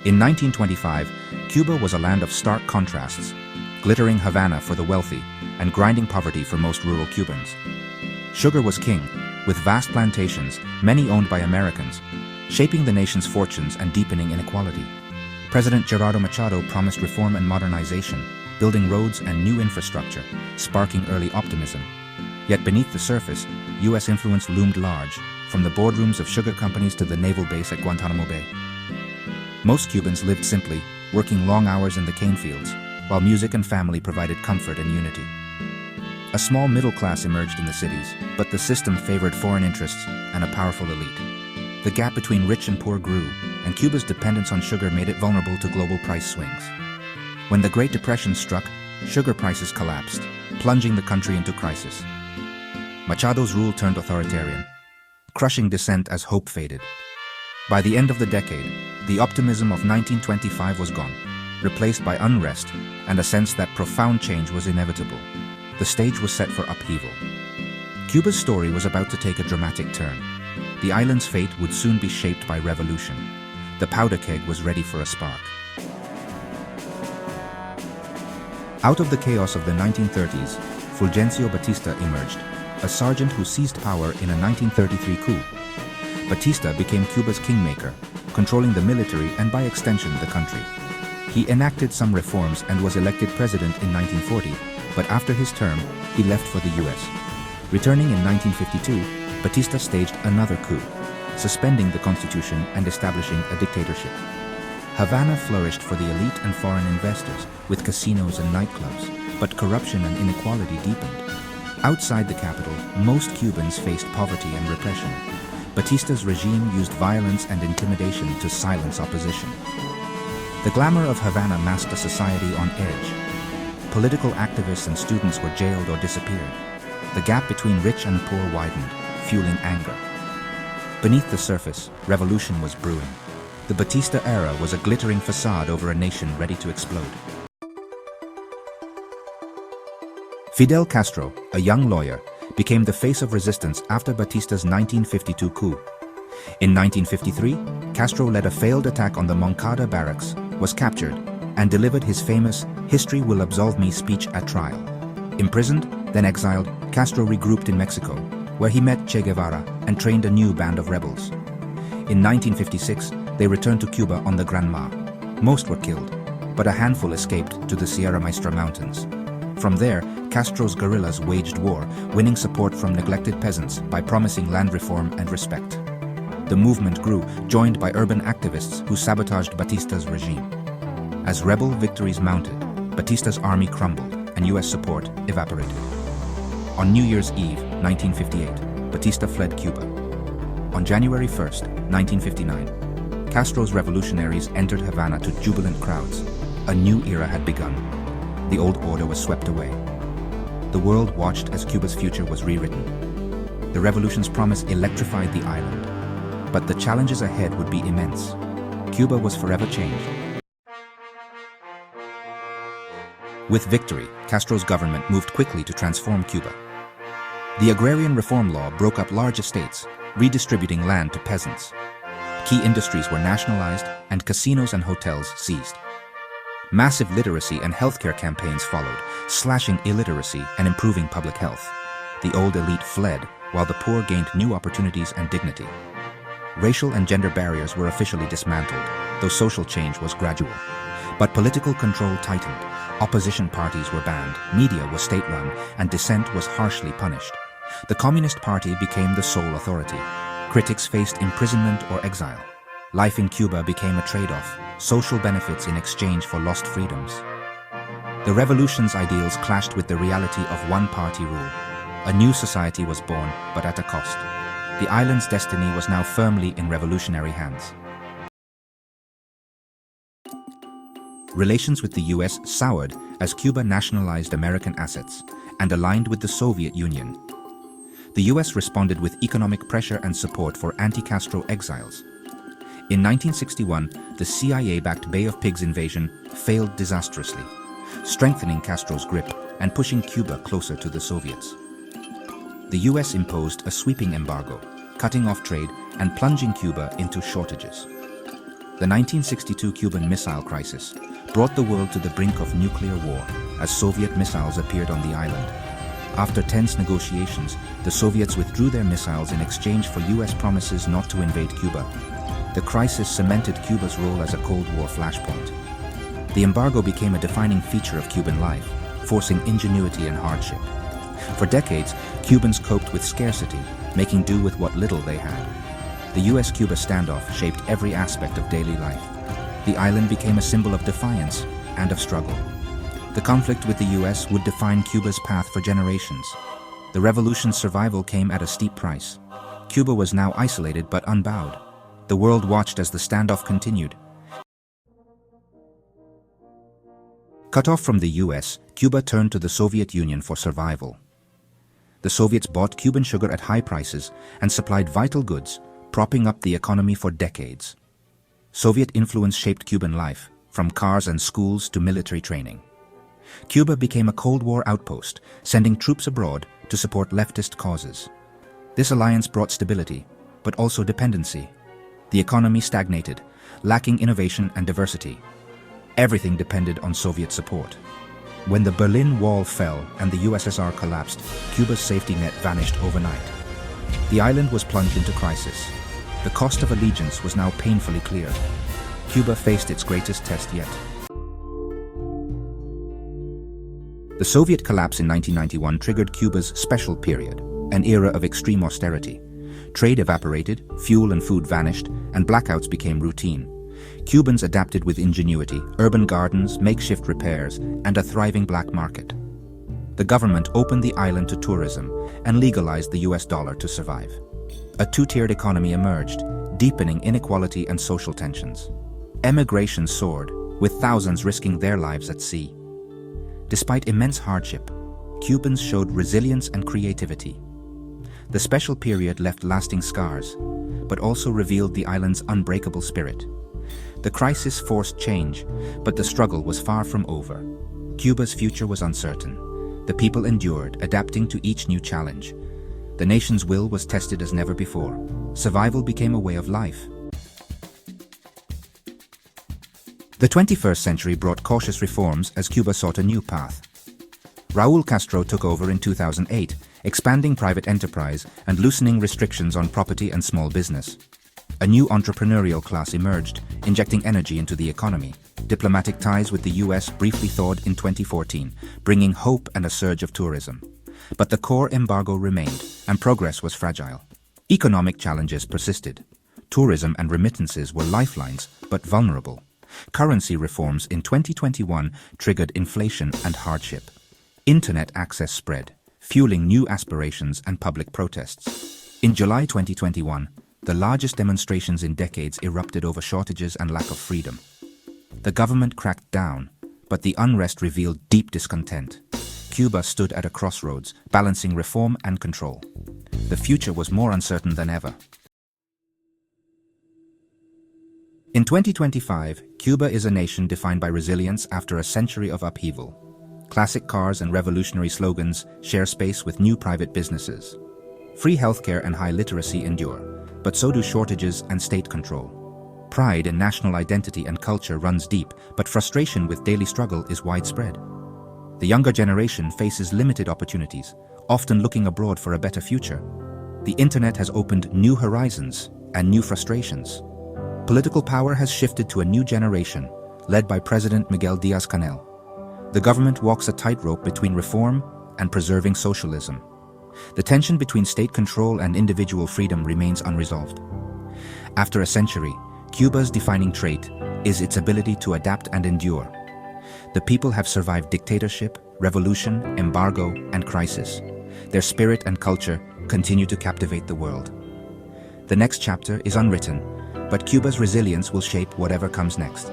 In 1925, Cuba was a land of stark contrasts, glittering Havana for the wealthy and grinding poverty for most rural Cubans. Sugar was king, with vast plantations, many owned by Americans, shaping the nation's fortunes and deepening inequality. President Gerardo Machado promised reform and modernization, building roads and new infrastructure, sparking early optimism. Yet beneath the surface, U.S. influence loomed large, from the boardrooms of sugar companies to the naval base at Guantanamo Bay. Most Cubans lived simply, working long hours in the cane fields, while music and family provided comfort and unity. A small middle class emerged in the cities, but the system favored foreign interests and a powerful elite. The gap between rich and poor grew, and Cuba's dependence on sugar made it vulnerable to global price swings. When the Great Depression struck, sugar prices collapsed, plunging the country into crisis. Machado's rule turned authoritarian, crushing dissent as hope faded. By the end of the decade, the optimism of 1925 was gone, replaced by unrest and a sense that profound change was inevitable. The stage was set for upheaval. Cuba's story was about to take a dramatic turn. The island's fate would soon be shaped by revolution. The powder keg was ready for a spark. Out of the chaos of the 1930s, Fulgencio Batista emerged, a sergeant who seized power in a 1933 coup. Batista became Cuba's kingmaker, controlling the military and by extension the country. He enacted some reforms and was elected president in 1940, but after his term, he left for the US. Returning in 1952, Batista staged another coup, suspending the constitution and establishing a dictatorship. Havana flourished for the elite and foreign investors, with casinos and nightclubs, but corruption and inequality deepened. Outside the capital, most Cubans faced poverty and repression. Batista's regime used violence and intimidation to silence opposition. The glamour of Havana masked a society on edge. Political activists and students were jailed or disappeared. The gap between rich and poor widened, fueling anger. Beneath the surface, revolution was brewing. The Batista era was a glittering facade over a nation ready to explode. Fidel Castro, a young lawyer, became the face of resistance after Batista's 1952 coup. In 1953, Castro led a failed attack on the Moncada barracks, was captured, and delivered his famous "History will absolve me" speech at trial. Imprisoned, then exiled, Castro regrouped in Mexico, where he met Che Guevara and trained a new band of rebels. In 1956, they returned to Cuba on the Granma. Most were killed, but a handful escaped to the Sierra Maestra Mountains. From there, Castro's guerrillas waged war, winning support from neglected peasants by promising land reform and respect. The movement grew, joined by urban activists who sabotaged Batista's regime. As rebel victories mounted, Batista's army crumbled and US support evaporated. On New Year's Eve, 1958, Batista fled Cuba. On January 1st, 1959, Castro's revolutionaries entered Havana to jubilant crowds. A new era had begun. The old order was swept away. The world watched as Cuba's future was rewritten. The revolution's promise electrified the island, but the challenges ahead would be immense. Cuba was forever changed. With victory, Castro's government moved quickly to transform Cuba. The Agrarian Reform Law broke up large estates, redistributing land to peasants. Key industries were nationalized and casinos and hotels seized. Massive literacy and healthcare campaigns followed, slashing illiteracy and improving public health. The old elite fled, while the poor gained new opportunities and dignity. Racial and gender barriers were officially dismantled, though social change was gradual. But political control tightened. Opposition parties were banned, media was state-run, and dissent was harshly punished. The Communist Party became the sole authority. Critics faced imprisonment or exile. Life in Cuba became a trade-off, social benefits in exchange for lost freedoms. The revolution's ideals clashed with the reality of one-party rule. A new society was born, but at a cost. The island's destiny was now firmly in revolutionary hands. Relations with the US soured as Cuba nationalized American assets and aligned with the Soviet Union. The US responded with economic pressure and support for anti-Castro exiles. In 1961, the CIA-backed Bay of Pigs invasion failed disastrously, strengthening Castro's grip and pushing Cuba closer to the Soviets. The US imposed a sweeping embargo, cutting off trade and plunging Cuba into shortages. The 1962 Cuban Missile Crisis brought the world to the brink of nuclear war as Soviet missiles appeared on the island. After tense negotiations, the Soviets withdrew their missiles in exchange for US promises not to invade Cuba. The crisis cemented Cuba's role as a Cold War flashpoint. The embargo became a defining feature of Cuban life, forcing ingenuity and hardship. For decades, Cubans coped with scarcity, making do with what little they had. The US-Cuba standoff shaped every aspect of daily life. The island became a symbol of defiance and of struggle. The conflict with the US would define Cuba's path for generations. The revolution's survival came at a steep price. Cuba was now isolated but unbowed. The world watched as the standoff continued. Cut off from the US, Cuba turned to the Soviet Union for survival. The Soviets bought Cuban sugar at high prices and supplied vital goods, propping up the economy for decades. Soviet influence shaped Cuban life, from cars and schools to military training. Cuba became a Cold War outpost, sending troops abroad to support leftist causes. This alliance brought stability, but also dependency. The economy stagnated, lacking innovation and diversity. Everything depended on Soviet support. When the Berlin Wall fell and the USSR collapsed, Cuba's safety net vanished overnight. The island was plunged into crisis. The cost of allegiance was now painfully clear. Cuba faced its greatest test yet. The Soviet collapse in 1991 triggered Cuba's special period, an era of extreme austerity. Trade evaporated, fuel and food vanished, and blackouts became routine. Cubans adapted with ingenuity, urban gardens, makeshift repairs, and a thriving black market. The government opened the island to tourism and legalized the US dollar to survive. A two-tiered economy emerged, deepening inequality and social tensions. Emigration soared, with thousands risking their lives at sea. Despite immense hardship, Cubans showed resilience and creativity. The special period left lasting scars, but also revealed the island's unbreakable spirit. The crisis forced change, but the struggle was far from over. Cuba's future was uncertain. The people endured, adapting to each new challenge. The nation's will was tested as never before. Survival became a way of life. The 21st century brought cautious reforms as Cuba sought a new path. Raúl Castro took over in 2008, expanding private enterprise and loosening restrictions on property and small business. A new entrepreneurial class emerged, injecting energy into the economy. Diplomatic ties with the US briefly thawed in 2014, bringing hope and a surge of tourism. But the core embargo remained, and progress was fragile. Economic challenges persisted. Tourism and remittances were lifelines, but vulnerable. Currency reforms in 2021 triggered inflation and hardship. Internet access spread, fueling new aspirations and public protests. In July 2021, the largest demonstrations in decades erupted over shortages and lack of freedom. The government cracked down, but the unrest revealed deep discontent. Cuba stood at a crossroads, balancing reform and control. The future was more uncertain than ever. In 2025, Cuba is a nation defined by resilience after a century of upheaval. Classic cars and revolutionary slogans share space with new private businesses. Free healthcare and high literacy endure, but so do shortages and state control. Pride in national identity and culture runs deep, but frustration with daily struggle is widespread. The younger generation faces limited opportunities, often looking abroad for a better future. The internet has opened new horizons and new frustrations. Political power has shifted to a new generation, led by President Miguel Díaz-Canel. The government walks a tightrope between reform and preserving socialism. The tension between state control and individual freedom remains unresolved. After a century, Cuba's defining trait is its ability to adapt and endure. The people have survived dictatorship, revolution, embargo, and crisis. Their spirit and culture continue to captivate the world. The next chapter is unwritten, but Cuba's resilience will shape whatever comes next.